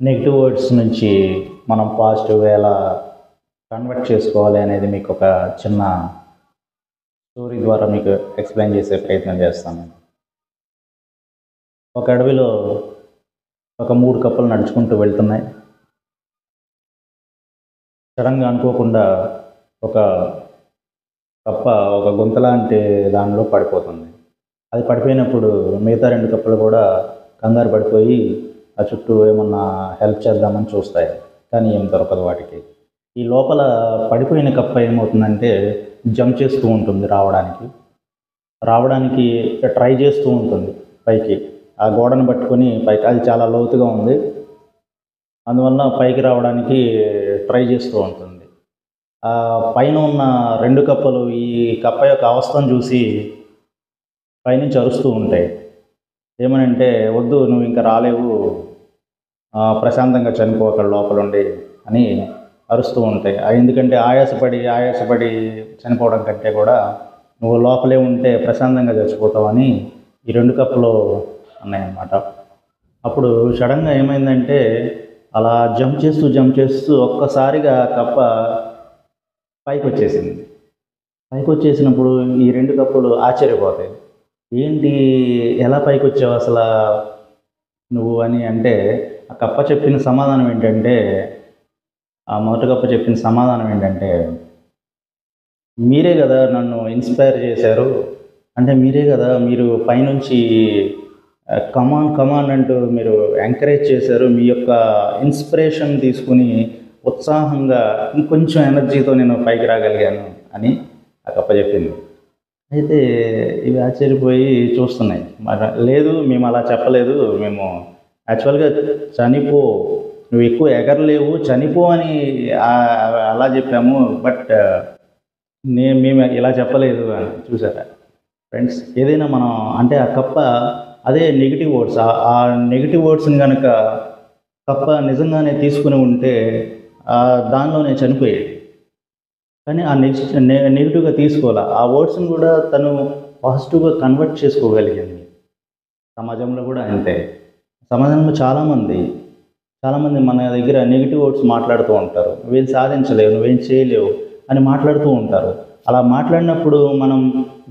Negative words నుంచి మనం పాజిటివ్‌గా ఎలా కన్వర్ట్ చేసుకోవాలి అనేది మీకు ఒక చిన్న స్టోరీ ద్వారా మీకు ఎక్స్‌ప్లెయిన్ చేసే ప్రయత్నం చేస్తాను. ఒక అడవిలో ఒక 3 కప్పలు నడుచుకుంటూ వెళ్తున్నాయి. సడెన్‌గా అనుకోకుండా ఒక కప్ప ఒక గుంతలాంటి దానిలో పడిపోతుంది. అది పడిపోయినప్పుడు మిగతా 2 కప్పలు కూడా కంగారు పడిపోయి ఆ చుట్టూ ఏమన్నా హెల్ప్ చేద్దామని చూస్తాయి. కానీ ఏం దొరకదు వాటికి. ఈ లోపల పడిపోయిన కప్ప ఏమవుతుందంటే జంప్ చేస్తూ ఉంటుంది రావడానికి ట్రై చేస్తూ ఉంటుంది పైకి. ఆ గోడను పట్టుకొని పైకి, అది చాలా లోతుగా ఉంది. అందువల్ల పైకి రావడానికి ట్రై చేస్తూ ఉంటుంది. పైన ఉన్న 2 కప్పలు ఈ కప్ప యొక్క అవస్థను చూసి పైనుంచి అరుస్తూ ఉంటాయి. ఏమనంటే, "వద్దు, నువ్వు ఇంకా రాలేవు, ప్రశాంతంగా చనిపో అక్కడ లోపలుండి" అని అరుస్తూ ఉంటాయి. ఎందుకంటే ఆయాసపడి చనిపోవడం కంటే కూడా నువ్వు లోపలే ఉంటే ప్రశాంతంగా చచ్చిపోతావని ఈ 2 కప్పలు అన్నాయన్నమాట. అప్పుడు సడన్‌గా ఏమైందంటే, అలా జంప్ చేస్తూ ఒక్కసారిగా కప్ప పైకొచ్చేసింది. పైకొచ్చేసినప్పుడు ఈ 2 కప్పలు ఆశ్చర్యపోతాయి. "ఏంటి, ఎలా పైకొచ్చావు అసలా నువ్వు" అని అంటే, ఆ కప్ప చెప్పిన సమాధానం ఏంటంటే, ఆ మొదటి కప్ప చెప్పిన సమాధానం ఏంటంటే, "మీరే గదా నన్ను ఇన్‌స్పైర్ చేశారు. అంటే మీరే గదా, మీరు పైనుంచి కమాన్ అంటూ మీరు ఎంకరేజ్ చేశారు. మీ యొక్క ఇన్స్పిరేషన్ తీసుకొని ఉత్సాహంగా ఇంకొంచెం ఎనర్జీతో నేను పైకి రాగలిగాను" అని ఆ కప్ప చెప్పింది. అయితే ఇవి ఆశ్చర్యపోయి చూస్తున్నాయి. లేదు, మేము అలా చెప్పలేదు. మేము యాక్చువల్‌గా చనిపో, నువ్వు ఎక్కువ ఎగరలేవు, చనిపో అని అలా చెప్పాము. బట్ మేము ఇలా చెప్పలేదు అని. చూసారా ఫ్రెండ్స్? ఏదైనా మనం అంటే ఆ కప్ప అదే నెగెటివ్ వర్డ్స్, ఆ నెగెటివ్ వర్డ్స్‌ని గనక కప్ప నిజంగానే తీసుకుని ఉంటే దానిలోనే చనిపోయేది. కానీ ఆ నెగెటివ్‌గా తీసుకోవాల. ఆ వర్డ్స్‌ని కూడా తను పాజిటివ్‌గా కన్వర్ట్ చేసుకోగలిగింది. సమాజంలో కూడా అంతే. సమాజంలో చాలామంది మన దగ్గర నెగెటివ్ వర్డ్స్ మాట్లాడుతూ ఉంటారు. "నువ్వేం సాధించలేవు, నువ్వేం చేయలేవు" అని మాట్లాడుతూ ఉంటారు. అలా మాట్లాడినప్పుడు మనం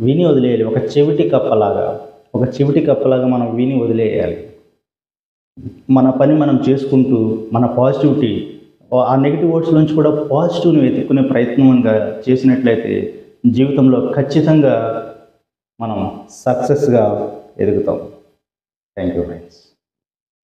విని వదిలేయాలి. ఒక చెవిటి కప్పలాగా మనం విని వదిలేయాలి. మన పని మనం చేసుకుంటూ మన పాజిటివిటీ, ఆ నెగెటివ్ వర్డ్స్ నుంచి కూడా పాజిటివ్‌ని వెతుక్కునే ప్రయత్నంగా చేసినట్లయితే జీవితంలో ఖచ్చితంగా మనం సక్సెస్‌గా ఎదుగుతాం. Thank you friends.